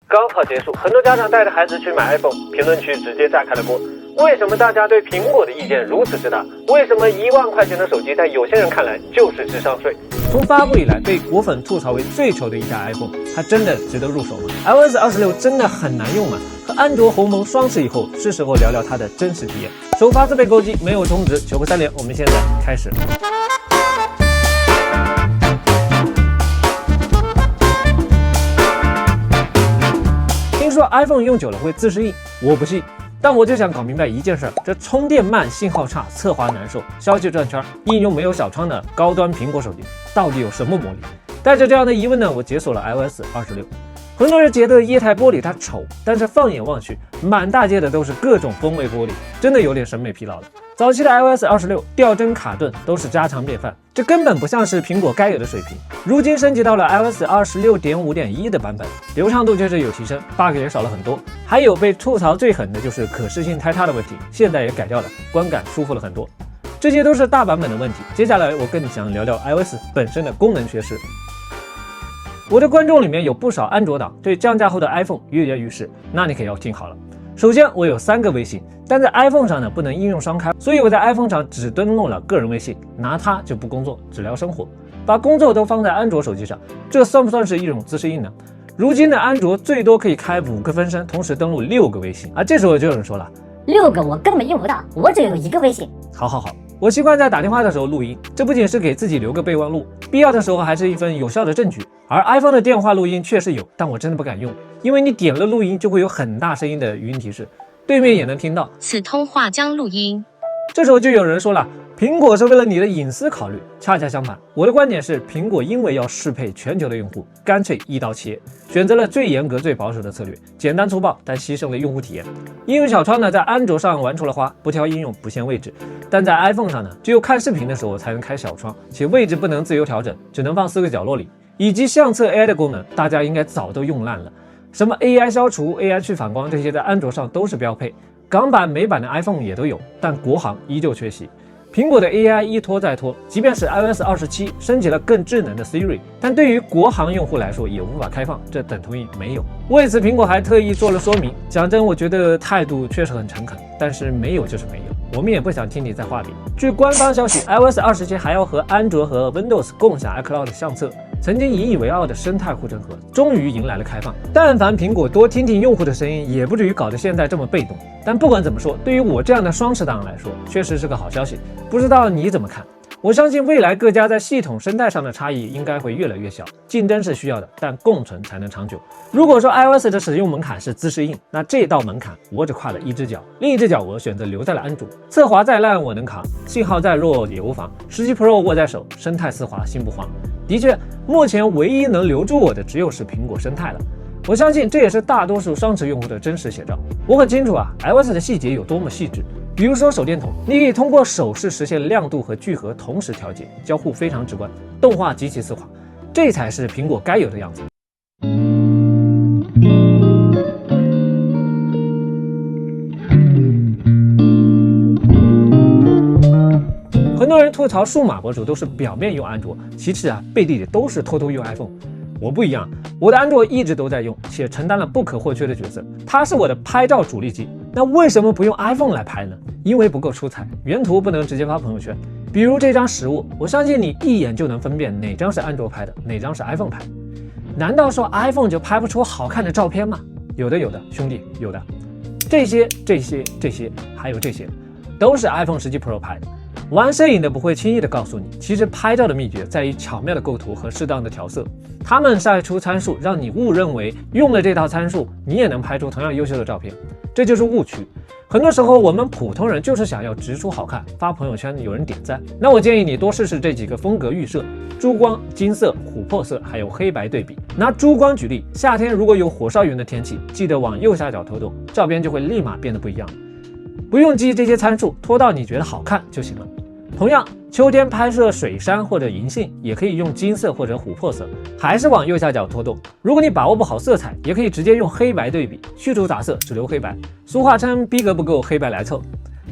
高考结束，很多家长带着孩子去买 iPhone， 评论区直接炸开了锅。为什么大家对苹果的意见如此之大？为什么1万块钱的手机在有些人看来就是智商税？从发布以来被果粉吐槽为最丑的一台 iPhone， 它真的值得入手吗 ？iOS 26真的很难用吗？和安卓鸿蒙双持以后，是时候聊聊它的真实体验。首发自备购机，没有充值，求个3连。我们现在开始。听说 iPhone 用久了会自适应，我不信。但我就想搞明白一件事，这充电慢、信号差、侧滑难受、消息转圈、应用没有小窗的高端苹果手机到底有什么魔力？带着这样的疑问呢，我解锁了 iOS 26。很多人觉得液态玻璃它丑，但是放眼望去，满大街的都是各种风味玻璃，真的有点审美疲劳了。早期的 iOS 26掉帧卡顿都是家常便饭，这根本不像是苹果该有的水平。如今升级到了 iOS 26.5.1的版本，流畅度确实有提升 ，bug 也少了很多。还有被吐槽最狠的就是可视性太差的问题，现在也改掉了，观感舒服了很多。这些都是大版本的问题。接下来我更想聊聊 iOS 本身的功能缺失。我的观众里面有不少安卓党，对降价后的 iPhone 跃跃欲试，那你可要听好了。首先，我有3个微信，但在 iPhone 上呢不能应用双开，所以我在 iPhone 上只登录了个人微信，拿它就不工作，只聊生活，把工作都放在安卓手机上，这算不算是一种自适应呢？如今的安卓最多可以开5个分身，同时登录6个微信，这时候就有人说了，6个我根本用不到，我只有1个微信。好，我习惯在打电话的时候录音，这不仅是给自己留个备忘录，必要的时候还是一份有效的证据。而 iPhone 的电话录音确实有，但我真的不敢用，因为你点了录音就会有很大声音的语音提示，对面也能听到。此通话将录音。这时候就有人说了，苹果是为了你的隐私考虑。恰恰相反，我的观点是，苹果因为要适配全球的用户，干脆一刀切，选择了最严格、最保守的策略，简单粗暴，但牺牲了用户体验。应用小窗呢，在安卓上玩出了花，不挑应用，不限位置；但在 iPhone 上呢，只有看视频的时候才能开小窗，且位置不能自由调整，只能放4个角落里。以及相册 AI 的功能，大家应该早都用烂了。什么 AI 消除、AI 去反光，这些在安卓上都是标配，港版、美版的 iPhone 也都有，但国行依旧缺席。苹果的 AI 一拖再拖，即便是 iOS 27升级了更智能的 Siri， 但对于国行用户来说也无法开放，这等同于没有。为此，苹果还特意做了说明。讲真，我觉得态度确实很诚恳，但是没有就是没有，我们也不想听你在画饼。据官方消息 ，iOS 27还要和安卓和 Windows 共享 iCloud 相册。曾经引以为傲的生态护城河，终于迎来了开放。但凡苹果多听听用户的声音，也不至于搞得现在这么被动。但不管怎么说，对于我这样的双持党来说，确实是个好消息。不知道你怎么看？我相信未来各家在系统生态上的差异应该会越来越小，竞争是需要的，但共存才能长久。如果说 iOS 的使用门槛是自适应，那这道门槛我只跨了1只脚，另一只脚我选择留在了安卓。侧滑再烂我能扛，信号再弱也无妨。17 Pro 握在手，生态丝滑心不慌。的确，目前唯一能留住我的只有是苹果生态了。我相信这也是大多数双持用户的真实写照。我很清楚iOS 的细节有多么细致。比如说手电筒，你可以通过手势实现亮度和聚合同时调节，交互非常直观，动画极其丝滑，这才是苹果该有的样子。很多人吐槽数码博主都是表面用安卓，其次背地里都是偷偷用 iPhone。我不一样，我的安卓一直都在用，且承担了不可或缺的角色，它是我的拍照主力机。那为什么不用 iPhone 来拍呢？因为不够出彩，原图不能直接发朋友圈。比如这张实物，我相信你一眼就能分辨哪张是安卓拍的，哪张是 iPhone 拍的。难道说 iPhone 就拍不出好看的照片吗？有的，兄弟，有的。这些，还有这些，都是 iPhone 17 Pro 拍的。玩摄影的不会轻易的告诉你，其实拍照的秘诀在于巧妙的构图和适当的调色。他们晒出参数，让你误认为用了这套参数，你也能拍出同样优秀的照片，这就是误区。很多时候我们普通人就是想要直出好看，发朋友圈有人点赞。那我建议你多试试这几个风格预设：珠光、金色、琥珀色，还有黑白对比。拿珠光举例，夏天如果有火烧云的天气，记得往右下角拖动，照片就会立马变得不一样。不用记这些参数，拖到你觉得好看就行了。同样，秋天拍摄水杉或者银杏，也可以用金色或者琥珀色，还是往右下角拖动。如果你把握不好色彩，也可以直接用黑白对比，去除杂色，只留黑白。俗话称逼格不够，黑白来凑。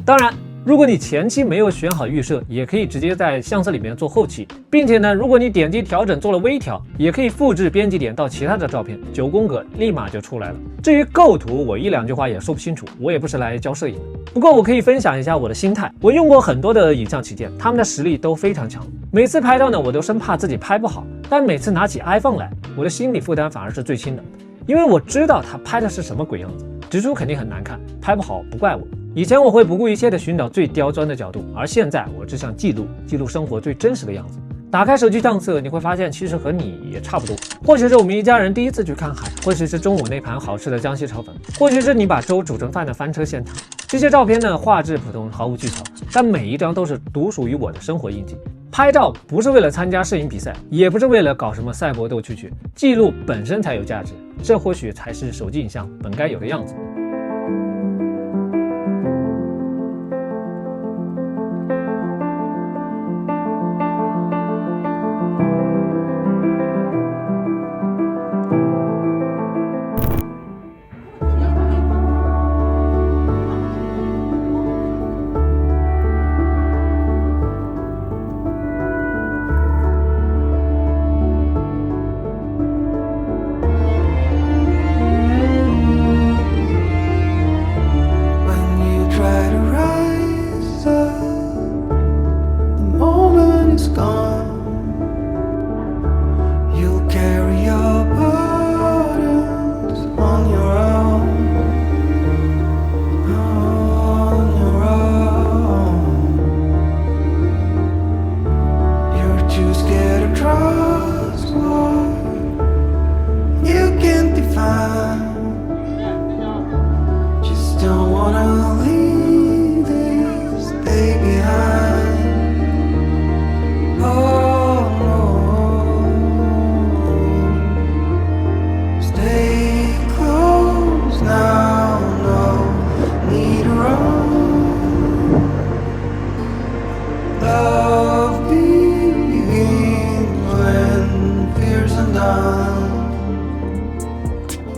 当然，如果你前期没有选好预设，也可以直接在相册里面做后期，并且呢，如果你点击调整做了微调，也可以复制编辑点到其他的照片，9宫格立马就出来了。至于构图，我1-2句话也说不清楚，我也不是来教摄影的。不过我可以分享一下我的心态，我用过很多的影像器件，他们的实力都非常强。每次拍照呢，我都生怕自己拍不好，但每次拿起 iPhone 来，我的心理负担反而是最轻的，因为我知道它拍的是什么鬼样子，直出肯定很难看，拍不好不怪我。以前我会不顾一切的寻找最刁钻的角度，而现在我只想记录生活最真实的样子。打开手机相册，你会发现其实和你也差不多。或许是我们一家人第一次去看海，或许是中午那盘好吃的江西炒粉，或许是你把粥煮成饭的翻车现场。这些照片呢，画质普通，毫无技巧，但每一张都是独属于我的生活印记。拍照不是为了参加摄影比赛，也不是为了搞什么赛博斗蛐蛐，记录本身才有价值，这或许才是手机影像本该有的样子。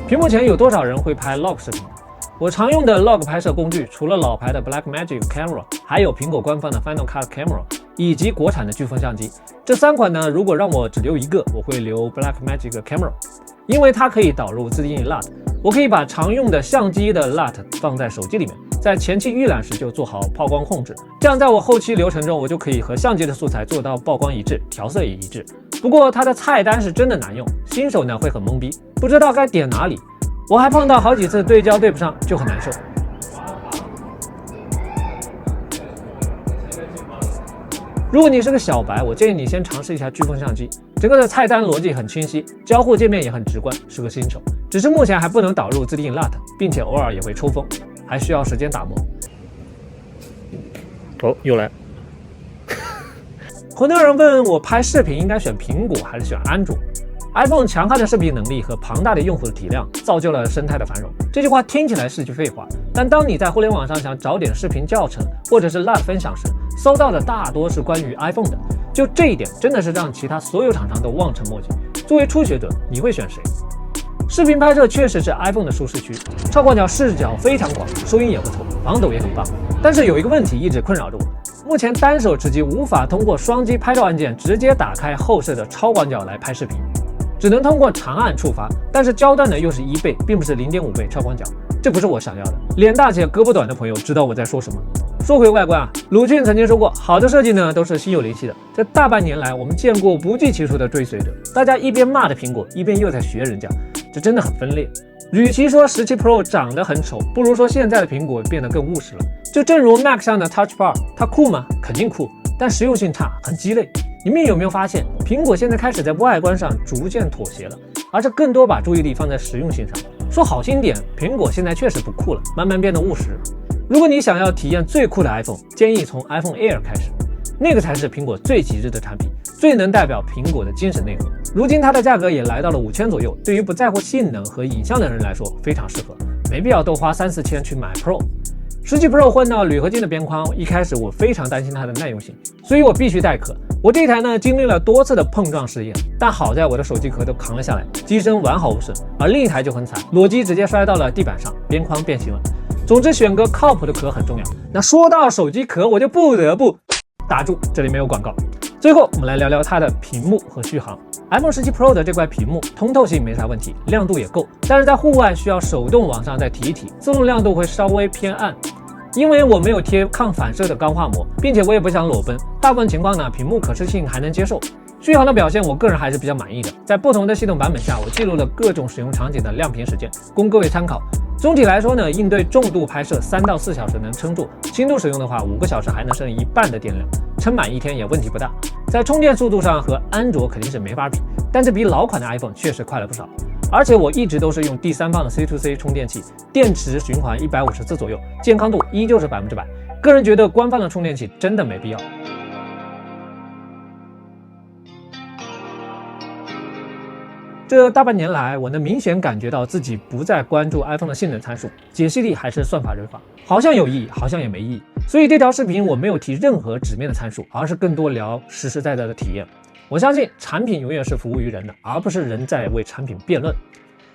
屏幕前有多少人会拍 log 视频？我常用的 log 拍摄工具，除了老牌的 Blackmagic Camera， 还有苹果官方的 Final Cut Camera， 以及国产的飓风相机。这3款呢，如果让我只留一个，我会留 Blackmagic Camera， 因为它可以导入自定义 LUT， 我可以把常用的相机的 LUT 放在手机里面，在前期预览时就做好曝光控制，这样在我后期流程中，我就可以和相机的素材做到曝光一致，调色也一致。不过它的菜单是真的难用，新手呢会很懵逼，不知道该点哪里。我还碰到好几次对焦对不上，就很难受。如果你是个小白，我建议你先尝试一下飓风相机，整个的菜单逻辑很清晰，交互界面也很直观，是个新手。只是目前还不能导入自定义 LUT， 并且偶尔也会抽风，还需要时间打磨。哦，又来。很多人问我拍视频应该选苹果还是选安卓。iPhone 强悍的视频能力和庞大的用户的体量造就了生态的繁荣。这句话听起来是句废话，但当你在互联网上想找点视频教程或者是 LUT 分享时，搜到的大多是关于 iPhone 的。就这一点真的是让其他所有厂商都望尘莫及。作为初学者，你会选谁？视频拍摄确实是 iPhone 的舒适区，超广角视角非常广，收音也不错，防抖也很棒。但是有一个问题一直困扰着我，目前单手持机无法通过双击拍照按键直接打开后摄的超广角来拍视频，只能通过长按触发，但是焦段呢又是1倍，并不是0.5倍超广角，这不是我想要的。脸大且胳膊短的朋友知道我在说什么。说回外观啊，鲁迅曾经说过，好的设计呢都是心有灵犀的。这大半年来，我们见过不计其数的追随者，大家一边骂着苹果，一边又在学人家，这真的很分裂。与其说17 Pro 长得很丑，不如说现在的苹果变得更务实了。就正如 Mac 上的 Touch Bar， 它酷吗？肯定酷，但实用性差，很鸡肋。你们有没有发现，苹果现在开始在外观上逐渐妥协了，而是更多把注意力放在实用性上。说好听点，苹果现在确实不酷了，慢慢变得务实。如果你想要体验最酷的 iPhone， 建议从 iPhone Air 开始，那个才是苹果最极致的产品，最能代表苹果的精神内核。如今它的价格也来到了5000左右，对于不在乎性能和影像的人来说非常适合，没必要多花3-4千去买 Pro。17 Pro 混到铝合金的边框，一开始我非常担心它的耐用性，所以我必须带壳。我这台呢经历了多次的碰撞试验，但好在我的手机壳都扛了下来，机身完好无损。而另一台就很惨，裸机直接摔到了地板上，边框变形了。总之，选个靠谱的壳很重要。那说到手机壳，我就不得不打住，这里没有广告。最后，我们来聊聊它的屏幕和续航。iPhone 17 Pro 的这块屏幕通透性没啥问题，亮度也够，但是在户外需要手动往上再提一提，自动亮度会稍微偏暗。因为我没有贴抗反射的钢化膜，并且我也不想裸奔，大部分情况呢，屏幕可视性还能接受。续航的表现，我个人还是比较满意的。在不同的系统版本下，我记录了各种使用场景的亮屏时间，供各位参考。总体来说呢，应对重度拍摄3到4小时能撑住，轻度使用的话5个小时还能剩一半的电量，撑满1天也问题不大。在充电速度上和安卓肯定是没法比，但是比老款的 iPhone 确实快了不少。而且我一直都是用第3方的 C2C 充电器，电池循环150次左右，健康度依旧是100%。个人觉得官方的充电器真的没必要。这大半年来，我能明显感觉到自己不再关注 iPhone 的性能参数，解析力还是算法认法，好像有意义，好像也没意义。所以这条视频我没有提任何纸面的参数，而是更多聊实实在在的体验。我相信产品永远是服务于人的，而不是人在为产品辩论。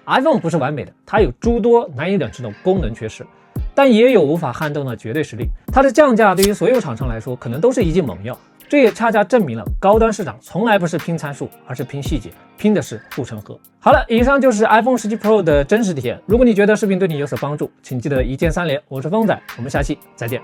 iPhone 不是完美的，它有诸多难以忍受的功能缺失，但也有无法撼动的绝对实力。它的降价对于所有厂商来说，可能都是一剂猛药。这也恰恰证明了高端市场从来不是拼参数，而是拼细节，拼的是护城河。好了，以上就是 iPhone 17 Pro 的真实体验。如果你觉得视频对你有所帮助，请记得一键3连。我是风仔，我们下期再见。